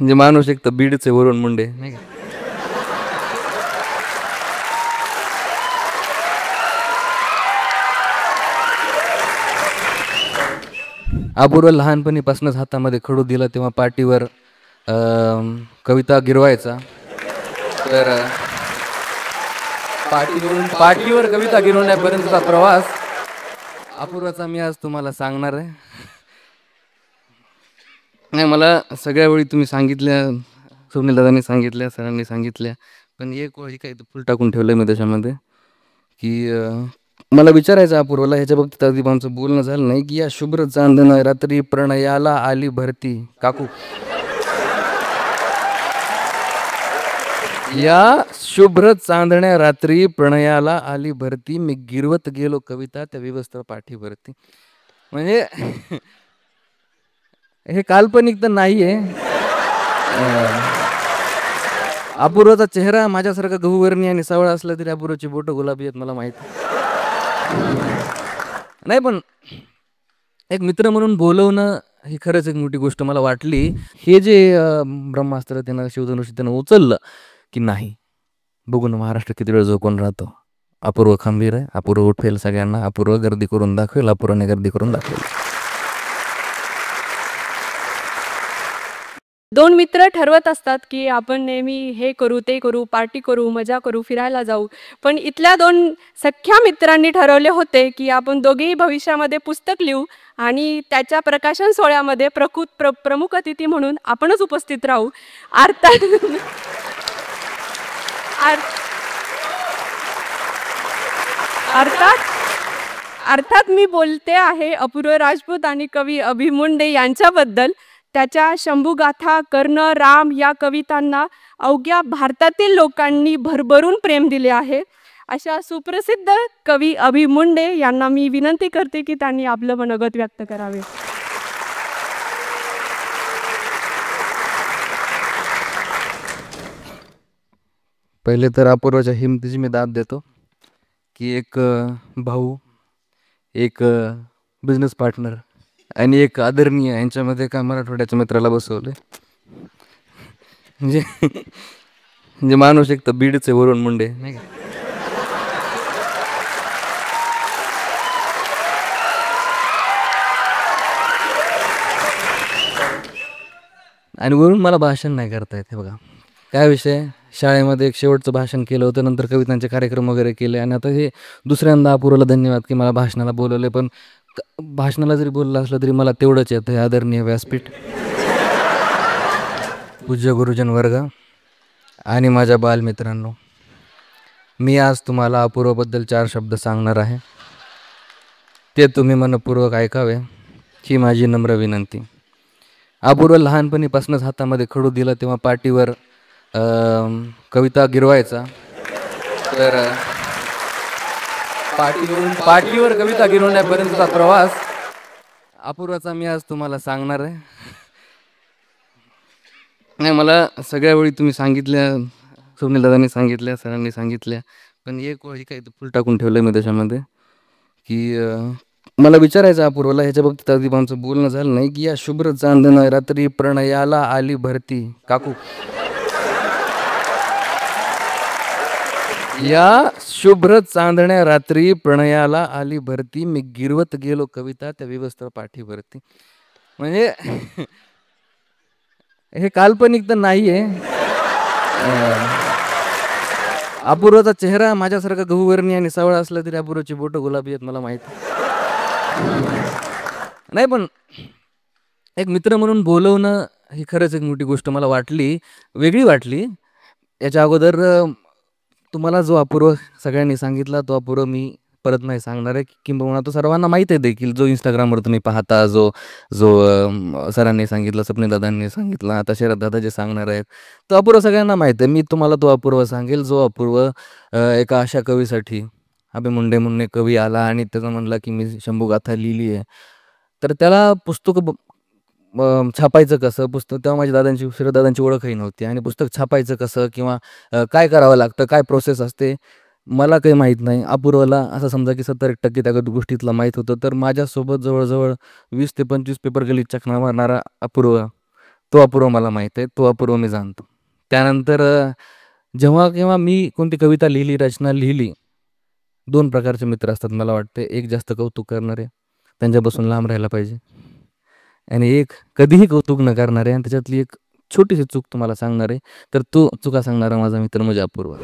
म्हणजे माणूस एक तर बीडचे वरुण मुंडे नाही का. अपूर्व लहानपणीपासूनच हातामध्ये खडू दिला तेव्हा पाठीवर कविता गिरवायचा. तर पाठीवर कविता गिरवण्यापर्यंतचा प्रवास अपूर्वाचा मी आज तुम्हाला सांगणार आहे. नाही, मला सगळ्या वेळी तुम्ही सांगितल्या, स्वप्नील दादांनी सांगितल्या, सरांनी सांगितल्या, पण एक वळी काही फुल टाकून ठेवलं मी त्याच्यामध्ये की मला विचारायचं अपूर्वाला ह्याच्या बाबतीत अगदी आमचं बोलणं झालं नाही की या शुभ्र चांदण रात्री प्रणयाला आली भरती काकू. या शुभ्र चांदण्या रात्री प्रणयाला आली भरती, मी गिरवत गेलो कविता त्या विवस्त्र पाठी भरती. म्हणजे हे काल्पनिक तर नाहीये. अपूर्वाचा चेहरा माझ्यासारखा गहूवर्णी आणि सावळा असला तरी अपूर्वाची बोटं गुलाबी आहेत मला माहिती नाही. पण एक मित्र म्हणून बोलवणं ही खरंच एक मोठी गोष्ट मला वाटली. हे जे ब्रह्मास्त्र त्यानं शिवधनुष्य त्यानं उचललं की नाही, बघू ना महाराष्ट्र किती वेळ झोपून राहतो. अपूर्व खंबीर आहे, अपूर्व उठवेल सगळ्यांना, अपूर्व गर्दी करून दाखवेल, अपूर्वाने गर्दी करून दाखवेल. दोन मित्र ठरवत असतात की आपण नेहमी हे करू, ते करू, पार्टी करू, मजा करू, फिरायला जाऊ. पण इथल्या दोन सख्या मित्रांनी ठरवले होते की आपण दोघेही भविष्यामध्ये पुस्तक लिहू आणि त्याच्या प्रकाशन सोहळ्यामध्ये प्रमुख अतिथी म्हणून आपणच उपस्थित राहू. अर्थात मी बोलते आहे अपूर्व राजपूत आणि कवी अभि मुंडे यांच्याबद्दल. त्याच्या शंभूगाथा, कर्ण, राम या कवितांना अवघ्या भारतातील लोकांनी भरभरून प्रेम दिले आहे. अशा सुप्रसिद्ध कवी अभि मुंडे यांना मी विनंती करते की त्यांनी आपलं मनोगत व्यक्त करावे. पहिले तर अपूर्वाच्या हिमतीची मी दाद देतो की एक भाऊ, एक बिझनेस पार्टनर आणि एक आदरणीय यांच्यामध्ये काय मराठवाड्याच्या मित्राला बसवले. म्हणजे माणूस एक तर बीडचे वरुण मुंडे नाही का. आणि वरून मला भाषण नाही करता येते. बघा काय विषय, शाळेमध्ये एक शेवटचं भाषण केलं होतं, नंतर कवितांचे कार्यक्रम वगैरे केले आणि आता हे दुसऱ्यांदा अपूर्वाला धन्यवाद की मला भाषणाला बोलवले. पण भाषणाला जरी बोललं असलं तरी मला तेवढंच येतं आहे. आदरणीय व्यासपीठ, पूज्य गुरुजन वर्ग आणि माझ्या बालमित्रांनो, मी आज तुम्हाला अपूर्वाबद्दल 4 शब्द सांगणार आहे. ते तुम्ही मनपूर्वक ऐकावे ही माझी नम्र विनंती. अपूर्व लहानपणीपासूनच हातामध्ये खडू दिला तेव्हा पाठीवर कविता गिरवायचा. तर पाठीवर कविता गिरवण्यापर्यंतचा प्रवास अपूर्वाचा मी आज तुम्हाला सांगणार आहे. नाही, मला सगळ्या वेळी तुम्ही सांगितल्या, स्वप्नील दादांनी सांगितल्या, सरांनी सांगितल्या, पण एक वळी काही फुल टाकून ठेवलं मी त्याच्यामध्ये की मला विचारायचं अपूर्वाला ह्याच्या बाबतीत अगदी आमचं बोलणं झालं नाही की या शुभ्र चांदण रात्री प्रणयाला आली भरती काकू. या शुभ्र चांदण्या रात्री प्रणयाला आली भरती, मी गिरवत गेलो कविता त्या विवस्त्र पाठी भरती. म्हणजे हे काल्पनिक तर नाहीये. अपूर्वाचा चेहरा माझ्यासारखा गहूवर्णी आणि सावळा असला तरी अपूर्वाची बोटं गुलाबी आहेत मला माहिती नाही. पण एक मित्र म्हणून बोलवणं ही खरंच एक मोठी गोष्ट मला वाटली, वेगळी वाटली. याच्या अगोदर तुम्हाला जो अपूर्व सगळ्यांनी सांगितला तो अपूर्व मी परत नाही सांगणार आहे, किंबहुना तो सर्वांना माहीत आहे देखील. जो इंस्टाग्रामवर तुम्ही पाहता, जो सरांनी सांगितलं, स्वप्नील दादांनी सांगितलं, आता शरद दादा जे सांगणार आहेत, तो अपूर्व सगळ्यांना माहीत आहे. मी तुम्हाला तो अपूर्व सांगेल जो अपूर्व एका अशा कवीसाठी, अभि मुंडे म्हणून एक कवी आला आणि त्याचा म्हणला की मी शंभूगाथा लिहिली आहे. तर त्याला पुस्तकं छापायचं कसं, पुस्तक तेव्हा माझ्या दादांची, शरद दादांची ओळखही नव्हती, आणि पुस्तक छापायचं कसं किंवा काय करावं लागतं, काय प्रोसेस असते, मला काही माहीत नाही. अपूर्वाला असं समजा की 70% त्या गोष्टीतलं माहीत होतं. तर माझ्यासोबत जवळजवळ 20 ते 25 पेपर गलित चकणा मारणारा अपूर्व तो अपूर्व मला माहीत आहे, तो अपूर्व मी जाणतो. त्यानंतर जेव्हा केव्हा मी कोणती कविता लिहिली, रचना लिहिली, 2 प्रकारचे मित्र असतात मला वाटते. एक जास्त कौतुक करणारे, त्यांच्यापासून लांब राहायला पाहिजे. आणि एक कधीही कौतुक न करणारे आणि त्याच्यातली एक छोटीशी चूक तुम्हाला सांगणार आहे. तर तो चुका सांगणारा माझा मित्र म्हणजे अपूर्व.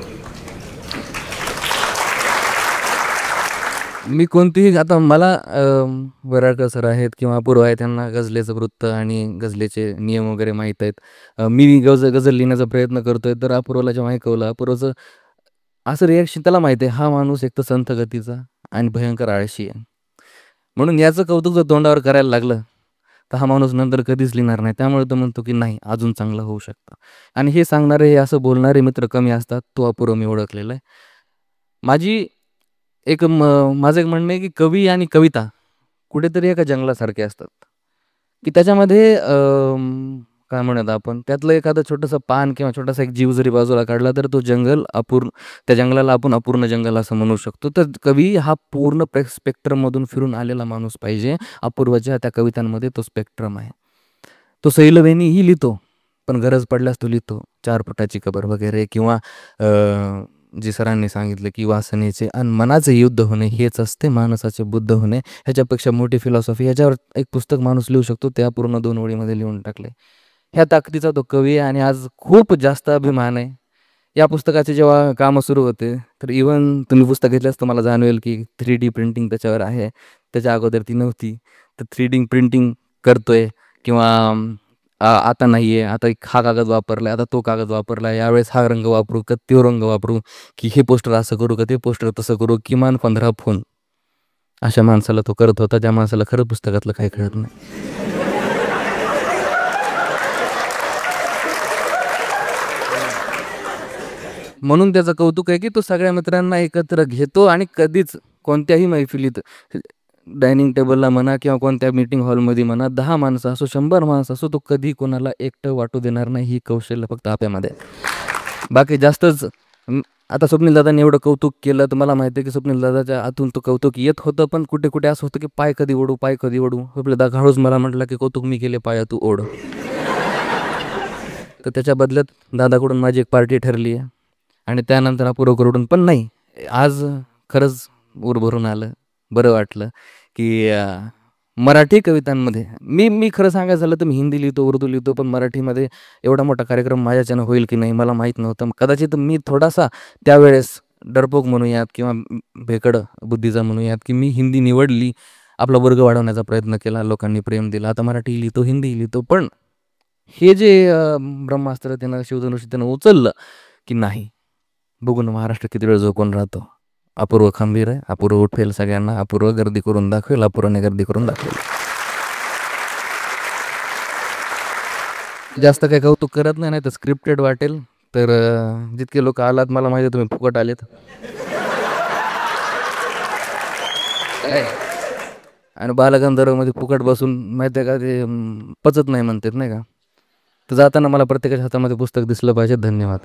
मी कोणतीही आता मला वराडकर सर आहेत किंवा अपूर्व आहे, त्यांना गझलेचं वृत्त आणि गझलेचे नियम वगैरे माहीत आहेत. मी गझल लिहिण्याचा प्रयत्न करतोय, तर अपूर्वला जेव्हा ऐकवलं, अपूर्वचं असं रिॲक्शन, त्याला माहिती आहे हा माणूस एक तर संथ गतीचा आणि भयंकर आळशी आहे. म्हणून याचं कौतुक जर तोंडावर करायला लागलं तर हा माणूस नंतर कधीच लिहिणार नाही. त्यामुळे तो म्हणतो की नाही, अजून चांगलं होऊ शकतं. आणि हे सांगणारे, हे असं बोलणारे मित्र कमी असतात. तो अपूर्व मी ओळखलेला आहे. माझी माझं एक म्हणणं आहे की कवी आणि कविता कुठेतरी एका जंगलासारखे असतात, की त्याच्यामध्ये काय म्हणत आपण, त्यातलं एखादं छोटंसं पान किंवा छोटासा एक जीव जरी बाजूला काढला तर तो जंगल अपूर्ण, त्या जंगलाला आपण अपूर्ण जंगल असं म्हणू शकतो. तर कवी हा पूर्ण स्पेक्ट्रममधून फिरून आलेला माणूस पाहिजे. अपूर्वच्या त्या कवितांमध्ये तो स्पेक्ट्रम आहे. तो सैलवेणीही लिहितो, पण गरज पडल्यास तो लिहितो 4 फुटाची कबर वगैरे, किंवा जे सरांनी सांगितलं की वासनेचे आणि मनाचे युद्ध होणे हेच असते माणसाचे बुद्ध होणे. ह्याच्यापेक्षा मोठी फिलॉसॉफी ह्याच्यावर एक पुस्तक माणूस लिहू शकतो. त्या पूर्ण 2 ओळीमध्ये लिहून टाकले. ह्या ताकदीचा तो कवी आहे आणि आज खूप जास्त अभिमान आहे. या पुस्तकाचे जेव्हा कामं सुरू होते, तर इवन तुम्ही पुस्तक घेतल्यास तुम्हाला जाणवेल की 3D प्रिंटिंग त्याच्यावर आहे. त्याच्या अगोदर ती नव्हती. तर 3D प्रिंटिंग करतोय किंवा आता नाही आहे, आता एक हा कागद वापरला आहे, आता तो कागद वापरला आहे, यावेळेस हा रंग वापरू का तो रंग वापरू, की हे पोस्टर असं करू का ते पोस्टर तसं करू, किमान 15 फोन. अशा माणसाला तो करत होता, ज्या माणसाला खरं पुस्तकातलं काही कळत नाही. म्हणून त्याचं कौतुक आहे की तो सगळ्या मित्रांना एकत्र घेतो आणि कधीच कोणत्याही मैफिलीत, डायनिंग टेबलला म्हणा किंवा कोणत्या मीटिंग हॉलमध्ये म्हणा, 10 माणसं असो, 100 माणसं असो, तो कधी कोणाला एकटं वाटू देणार नाही. ही कौशल्य फक्त आपल्यामध्ये आहे. बाकी जास्तच आता स्वप्नील दादांनी एवढं कौतुक केलं, तर मला माहिती आहे की स्वप्नील दादाच्या आतून तो कौतुक येत होतं, पण कुठे कुठे असं होतं की पाय कधी ओढू, पाय कधी ओढू. स्वप्नील दादा हळूच मला म्हटलं की कौतुक मी केले, पाया तू ओढ. तर त्याच्या बदल्यात दादाकडून माझी एक पार्टी ठरली आहे आणि त्यानंतर अपूर्वकडून पण. नाही, आज खरंच ऊर भरून आलं, बरं वाटलं की मराठी कवितांमध्ये मी खरं सांगायचं झालं तर मी हिंदी लिहितो, उर्दू लिहितो, पण मराठीमध्ये एवढा मोठा कार्यक्रम माझ्याच्यानं होईल की नाही मला माहीत नव्हतं. कदाचित मी थोडासा त्यावेळेस डरपोक म्हणूयात किंवा भेकड बुद्धीचा म्हणूयात की मी हिंदी निवडली, आपला वर्ग वाढवण्याचा प्रयत्न केला, लोकांनी प्रेम दिलं, आता मराठी लिहितो, हिंदी लिहितो. पण हे जे ब्रह्मास्त्र त्यानं शिवधनुष्य त्यानं उचललं की नाही, बघून महाराष्ट्र किती वेळ झोपून राहतो. अपूर्व खंबीर आहे, अपूर्व उठवेल सगळ्यांना, अपूर्व गर्दी करून दाखवेल, अपूर्वने गर्दी करून दाखवेल. जास्त काही कौतुक करत नाही, तर स्क्रिप्टेड वाटेल. तर जितके लोक आलात, मला माहिती आहे तुम्ही फुकट आलेत. आणि बालगंधर्वमध्ये फुकट बसून माहिती आहे का, ते पचत नाही म्हणतात नाही का. तर जाताना मला प्रत्येकाच्या हातामध्ये पुस्तक दिसलं पाहिजे. धन्यवाद.